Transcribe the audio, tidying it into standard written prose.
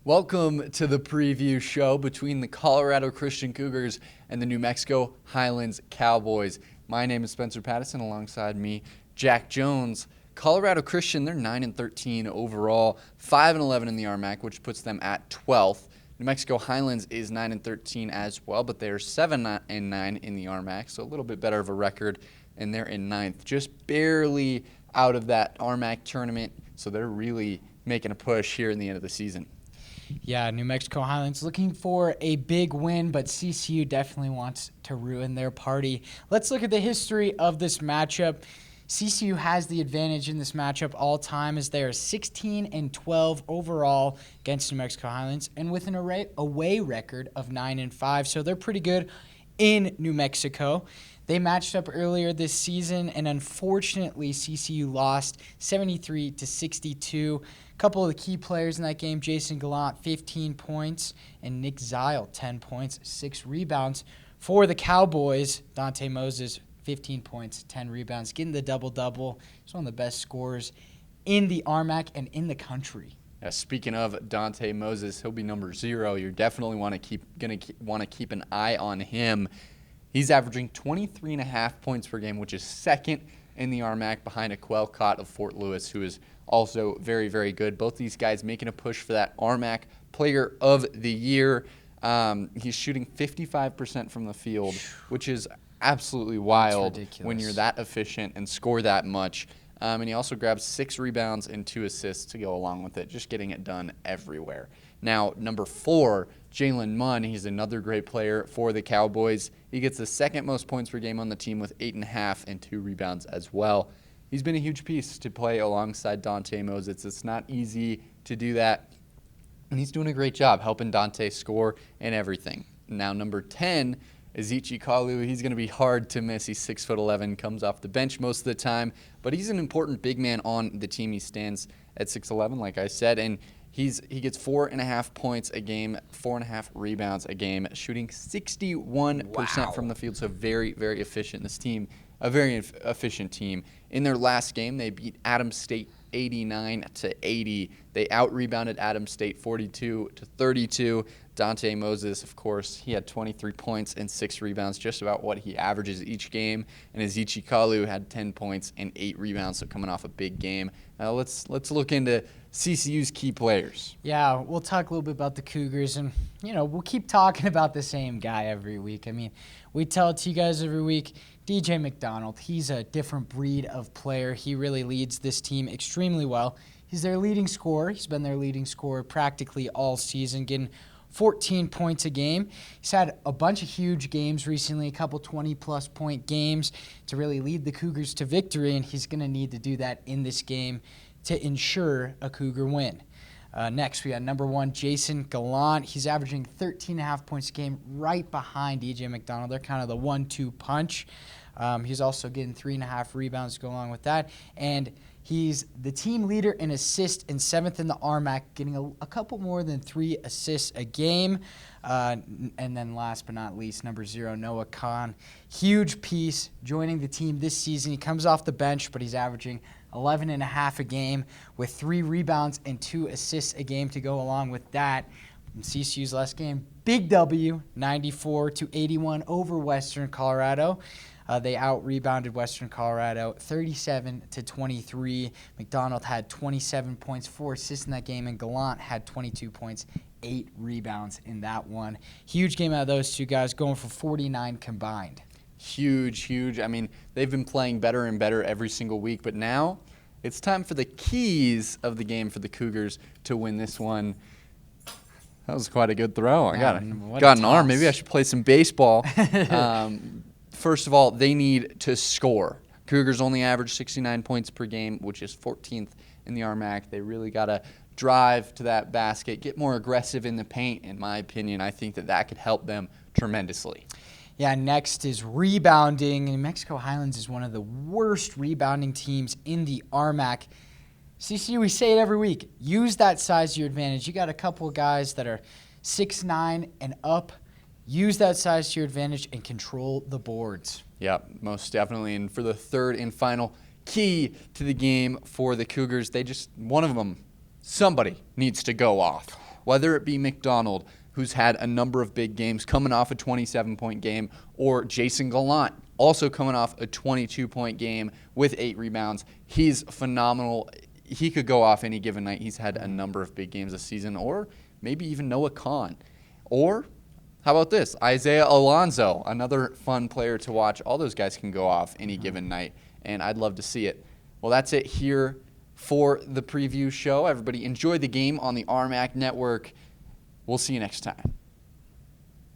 Welcome to the preview show between the Colorado Christian Cougars and the New Mexico Highlands Cowboys. My name is Spencer Pattison, alongside me, Jack Jones. Colorado Christian, they're 9-13 overall, 5-11 in the RMAC, which puts them at 12th. New Mexico Highlands is 9-13 as well, but they're 7-9 in the RMAC, so a little bit better of a record, and they're in 9th, just barely out of that RMAC tournament, so they're really making a push here in the end of the season. Yeah, New Mexico Highlands looking for a big win, but CCU definitely wants to ruin their party. Let's look at the history of this matchup. CCU has the advantage in this matchup all time, as they are 16-12 overall against New Mexico Highlands, and with an away record of 9-5, so they're pretty good in New Mexico. They matched up earlier this season, and unfortunately, CCU lost 73-62. A couple of the key players in that game, Jason Gallant, 15 points, and Nick Zile, 10 points, 6 rebounds. For the Cowboys, Dante Moses, 15 points, 10 rebounds, getting the double-double. He's one of the best scorers in the RMAC and in the country. Speaking of Dante Moses, he'll be number 0. You're definitely want to keep an eye on him. He's averaging 23.5 points per game, which is second in the RMAC behind a Quellcott of Fort Lewis, who is also very, very good. Both these guys making a push for that RMAC Player of the Year. He's shooting 55% from the field, which is absolutely wild when you're that efficient and score that much. And he also grabs 6 rebounds and 2 assists to go along with it, just getting it done everywhere. Now, number 4, Jalen Munn. He's another great player for the Cowboys. He gets the second most points per game on the team with 8.5 and 2 rebounds as well. He's been a huge piece to play alongside Dante Moses. It's not easy to do that, and he's doing a great job helping Dante score and everything. Now, number 10, Ezechi Kalu. He's going to be hard to miss. He's 6'11", comes off the bench most of the time, but he's an important big man on the team. He stands at 6'11", like I said, and he gets 4.5 points a game, 4.5 rebounds a game, shooting 61% from the field, so very, very efficient. This team, a very efficient team. In their last game, they beat Adams State 89-80. They out-rebounded Adams State 42-32. Dante Moses, of course, he had 23 points and 6 rebounds, just about what he averages each game. And Ezechi Kalu had 10 points and 8 rebounds, so coming off a big game. Now let's look into CCU's key players. Yeah, we'll talk a little bit about the Cougars, and we'll keep talking about the same guy every week. I mean, we tell it to you guys every week. DJ McDonald, he's a different breed of player. He really leads this team extremely well. He's their leading scorer. He's been their leading scorer practically all season, getting 14 points a game. He's had a bunch of huge games recently, a couple 20-plus point games to really lead the Cougars to victory, and he's going to need to do that in this game to ensure a Cougar win. Next, we got number 1, Jason Gallant. He's averaging 13.5 points a game, right behind DJ McDonald. They're kind of the 1-2 punch. He's also getting 3.5 rebounds to go along with that. And he's the team leader in assists and 7th in the RMAC, getting a couple more than 3 assists a game. And then last but not least, number 0, Noah Kahn. Huge piece joining the team this season. He comes off the bench, but he's averaging 11.5 a game with 3 rebounds and 2 assists a game to go along with that. In CCU's last game, big W, 94-81 over Western Colorado. They out-rebounded Western Colorado 37-23. McDonald had 27 points, 4 assists in that game, and Gallant had 22 points, 8 rebounds in that one. Huge game out of those two guys, going for 49 combined. Huge. I mean, they've been playing better and better every single week, but now it's time for the keys of the game for the Cougars to win this one. That was quite a good throw. I got an arm. Maybe I should play some baseball. First of all, they need to score. Cougars only average 69 points per game, which is 14th in the RMAC. They really got to drive to that basket, get more aggressive in the paint. In my opinion, I think that could help them tremendously. Yeah, next is rebounding. New Mexico Highlands is one of the worst rebounding teams in the RMAC. CCU, we say it every week, use that size to your advantage. You got a couple of guys that are 6'9" and up. Use that size to your advantage and control the boards. Yeah, most definitely. And for the third and final key to the game for the Cougars, one of them, somebody needs to go off. whether it be McDonald, who's had a number of big games coming off a 27-point game, or Jason Gallant, also coming off a 22-point game with 8 rebounds. He's phenomenal. He could go off any given night. He's had a number of big games this season, or maybe even Noah Kahn. Or how about this? Isaiah Alonso, another fun player to watch. All those guys can go off any given night, and I'd love to see it. Well, that's it here for the preview show. Everybody enjoy the game on the RMAC Network. We'll see you next time.